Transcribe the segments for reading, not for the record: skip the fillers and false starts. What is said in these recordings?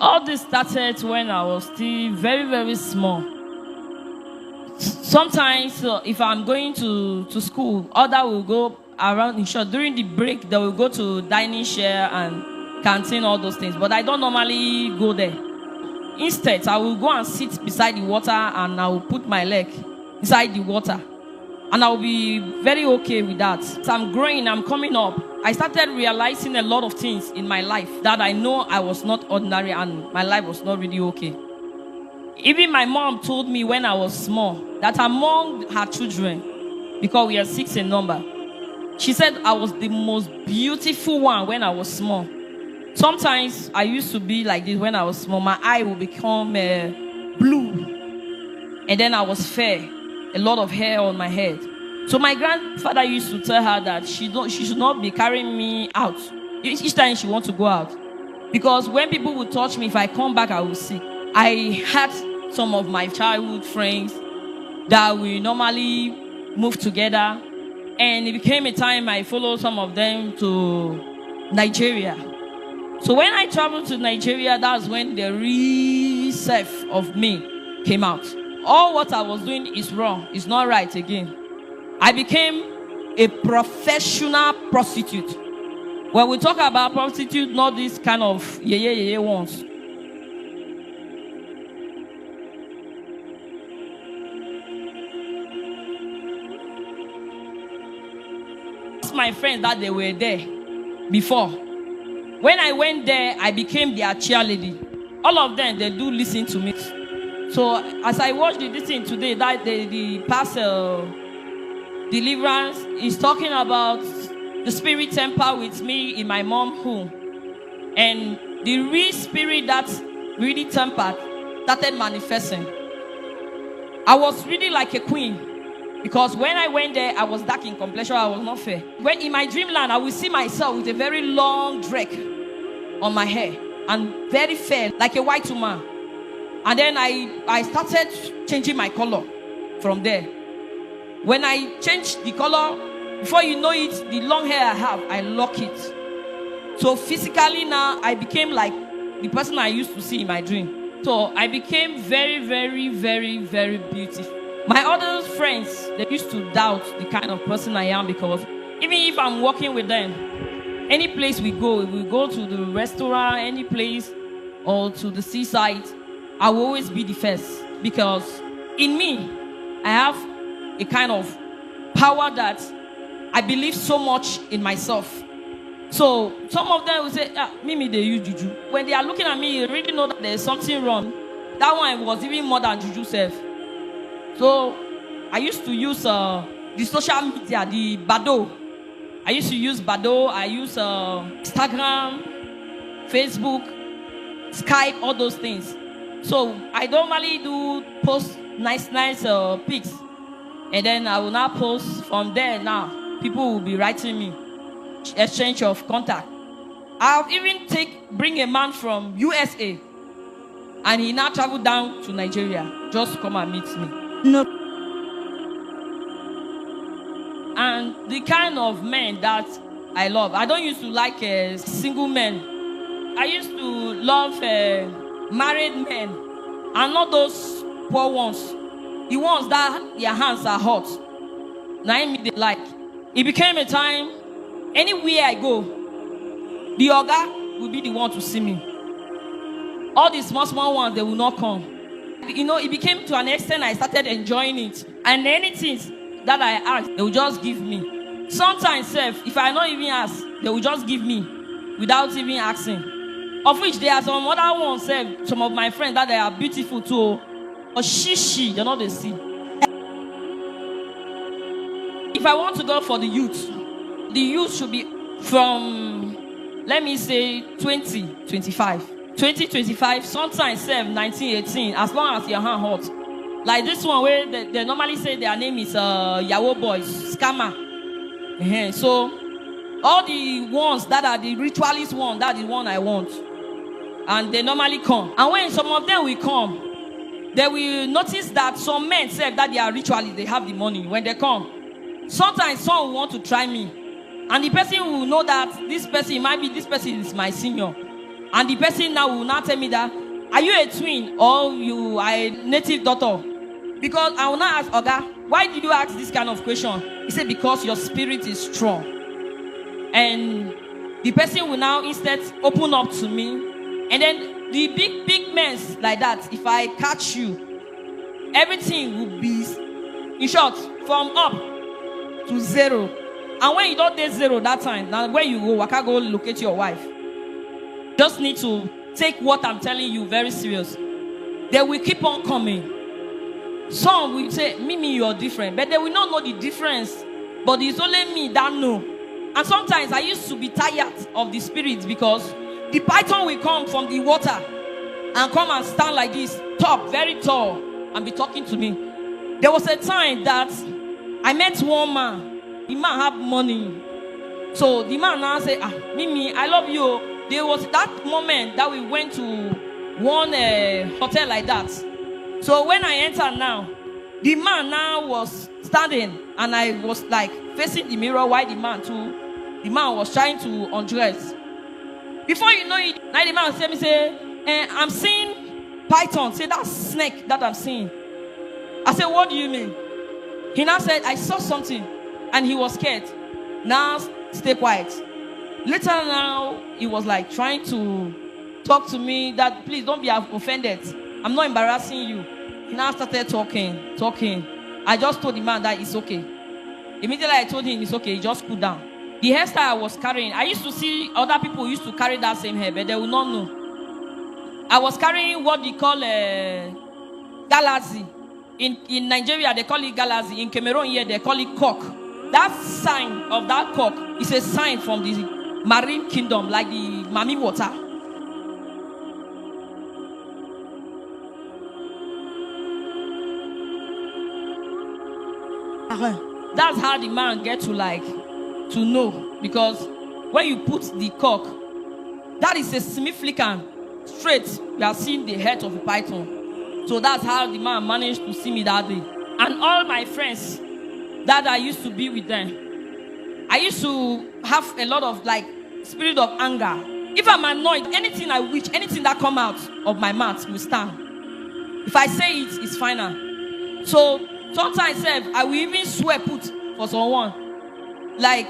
All this started when I was still very, very small. Sometimes, if I'm going to school, other will go around. In short, during the break, they will go to dining share and canteen, all those things. But I don't normally go there. Instead, I will go and sit beside the water and I will put my leg inside the water. And I'll be very okay with that. As I'm growing, I'm coming up. I started realizing a lot of things in my life that I know I was not ordinary and my life was not really okay. Even my mom told me when I was small that among her children, because we are 6 in number, she said I was the most beautiful one when I was small. Sometimes I used to be like this when I was small. My eye would become blue. And then I was fair. A lot of hair on my head. So my grandfather used to tell her that she should not be carrying me out each time she wants to go out. Because when people would touch me, if I come back, I will see. I had some of my childhood friends that we normally move together. And it became a time I followed some of them to Nigeria. So when I traveled to Nigeria, that's when the real self of me came out. All what I was doing is wrong. It's not right again. I became a professional prostitute. When we talk about prostitute, not this kind of yeah ones. My friends that they were there before. When I went there, I became their cheerleader. All of them, they do listen to me. So as I watched this thing today, that the past deliverance is talking about the spirit temper with me in my mom's home. And the real spirit that really tempered started manifesting. I was really like a queen. Because when I went there, I was dark in complexion, I was not fair. When in my dreamland, I would see myself with a very long dread on my hair and very fair, like a white woman. And then I started changing my color from there. When I changed the color, before you know it, the long hair I have, I lock it. So physically now, I became like the person I used to see in my dream. So I became very, very, very, very beautiful. My other friends, they used to doubt the kind of person I am because even if I'm working with them, any place we go, if we go to the restaurant, any place, or to the seaside, I will always be the first. Because in me, I have a kind of power that I believe so much in myself. So some of them will say, Mimi, they use juju. When they are looking at me, they really know that there's something wrong. That one was even more than juju self. So I used to use the social media, the Bado. I used to use Bado. I use Instagram, Facebook, Skype, all those things. So I normally do post nice pics. And then I will now post from there now. People will be writing me. Exchange of contact. I'll even bring a man from USA. And he now traveled down to Nigeria just to come and meet me. No. And the kind of men that I love, I don't used to like single men. I used to love married men and not those poor ones. The ones that their hands are hot. Now I they like. It became a time, anywhere I go, the Oga will be the one to see me. All the small ones, they will not come. You know, it became to an extent I started enjoying it. And anything that I asked, they will just give me. Sometimes, if I not even ask, they will just give me without even asking. Of which there are some other ones, some of my friends that they are beautiful too. Or she, they're not the see. If I want to go for the youth should be from, let me say, 25. 2025, sometimes 19, 18, as long as your hand hot. Like this one where they normally say their name is Yahoo Boys, Scammer. So all the ones that are the ritualist one, that is the one I want. And they normally come. And when some of them will come, they will notice that some men say that they are ritualists, they have the money. When they come, sometimes some will want to try me. And the person will know that this person is my senior. And the person now will now tell me that, are you a twin or you are a native daughter? Because I will now ask Oga, why did you ask this kind of question? He said, because your spirit is strong. And the person will now instead open up to me. And then the big men like that, if I catch you, everything will be, in short, from up to zero. And when you don't get zero that time, now where you go, I can't go locate your wife. Just need to take what I'm telling you very serious. They will keep on coming. Some will say, Mimi, you're different. But they will not know the difference. But it's only me that know. And sometimes I used to be tired of the spirits because the python will come from the water and come and stand like this, top, very tall, and be talking to me. There was a time that I met one man. The man had money. So the man now said, Mimi, I love you. There was that moment that we went to one hotel like that. So when I entered now, the man now was standing and I was like facing the mirror while the man was trying to undress. Before you know it, now the man said me, I'm seeing python. Say, that's snake that I'm seeing. I said, what do you mean? He now said, I saw something and he was scared. Now stay quiet. Later now, he was like trying to talk to me that please don't be offended. I'm not embarrassing you. He now started talking. I just told the man that it's okay. Immediately I told him it's okay, he just cool down. The hairstyle I was carrying, I used to see other people used to carry that same hair, but they will not know. I was carrying what they call galaxy. In Nigeria, they call it galaxy. In Cameroon here, they call it cock. That sign of that cock is a sign from the marine kingdom, like the Mami water. That's how the man get to know, because when you put the cock, that is a significant straight. You are seeing the head of a python. So that's how the man managed to see me that day. And all my friends that I used to be with them, I used to have a lot of spirit of anger. If I'm annoyed, anything I wish, anything that come out of my mouth will stand. If I say it, it's final. So sometimes I will even swear put for someone. Like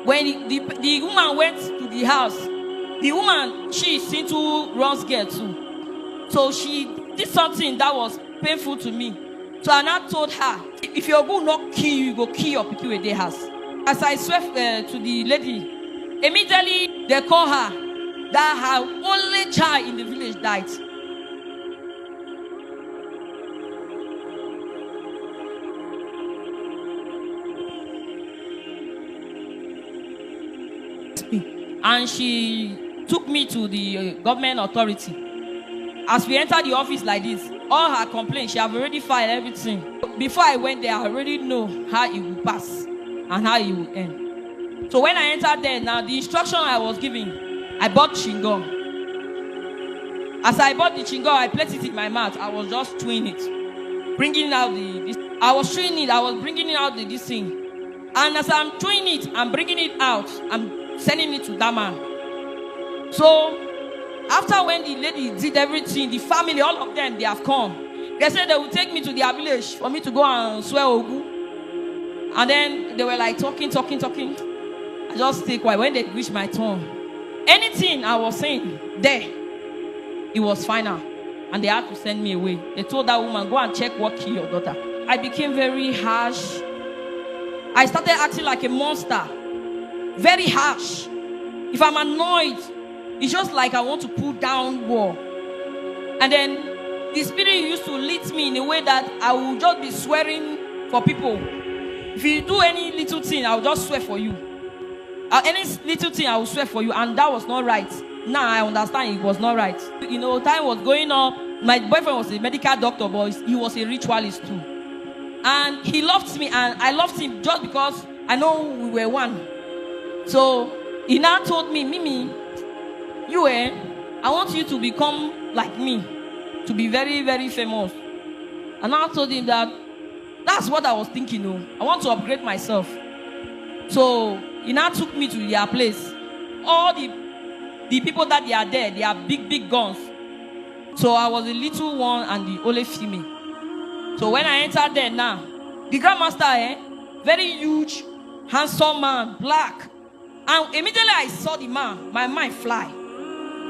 when the woman went to the house, the woman, she's into Ron's girl too. So she did something that was painful to me. So I now told her, if your go not kill you, you go kill your people in their house. As I swear to the lady, immediately they call her that her only child in the village died. And she took me to the government authority. As we entered the office like this, all her complaints, she have already filed everything. Before I went there, I already know how it will pass and how it will end. So when I entered there, now the instruction I was giving, I bought chewing-gum. As I bought the chewing-gum, I placed it in my mouth. I was just chewing it, bringing out I was chewing it. I was bringing it out this thing. And as I'm chewing it, I'm bringing it out. I'm sending it to that man. So after when the lady did everything, the family, all of them, they have come. They said they will take me to their village for me to go and swear Ogu. And then they were like talking. I just stay quiet. When they reached my turn, anything I was saying there, it was final. And they had to send me away. They told that woman, go and check what killed your daughter. I became very harsh. I started acting like a monster. Very harsh. If I'm annoyed, it's just like I want to pull down wall. And then the spirit used to lead me in a way that I will just be swearing for people. If you do any little thing, I will just swear for you. Any little thing, I will swear for you. And that was not right. Now I understand it was not right. You know, time was going on. My boyfriend was a medical doctor, but he was a ritualist too. And he loved me, and I loved him just because I know we were one. So he now told me, Mimi, I want you to become like me, to be very, very famous. And I told him that that's what I was thinking. I want to upgrade myself. So he now took me to their place. All the the people that they are there, they are big, big guns. So I was the little one and the only female. So when I entered there now, the grandmaster, very huge, handsome man, black. And immediately I saw the man, my mind fly.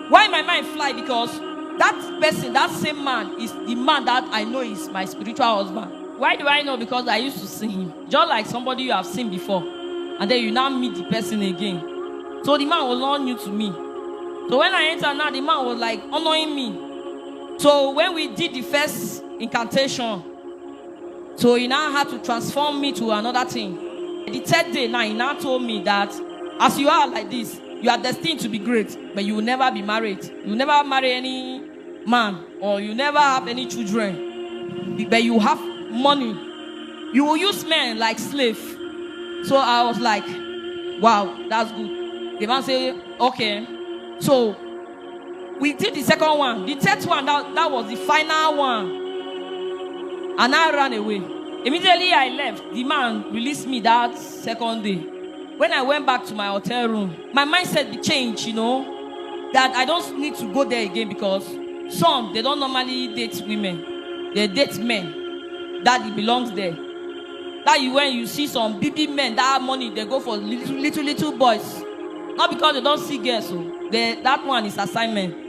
Why my mind fly? Because that person, that same man, is the man that I know is my spiritual husband. Why do I know? Because I used to see him. Just like somebody you have seen before. And then you now meet the person again. So the man was not new to me. So when I entered now, the man was like honoring me. So when we did the first incantation, so he now had to transform me to another thing. The third day now, he now told me that as you are like this, you are destined to be great, but you will never be married. You will never marry any man, or you never have any children. But you have money. You will use men like slave. So I was like, wow, that's good. The man said, okay. So we did the second one. The third one, that was the final one. And I ran away. Immediately I left. The man released me that second day. When I went back to my hotel room, my mindset changed, that I don't need to go there again, because some, they don't normally date women. They date men. That it belongs there. That when you see some baby men that have money, they go for little boys. Not because they don't see girls. So that one is assignment.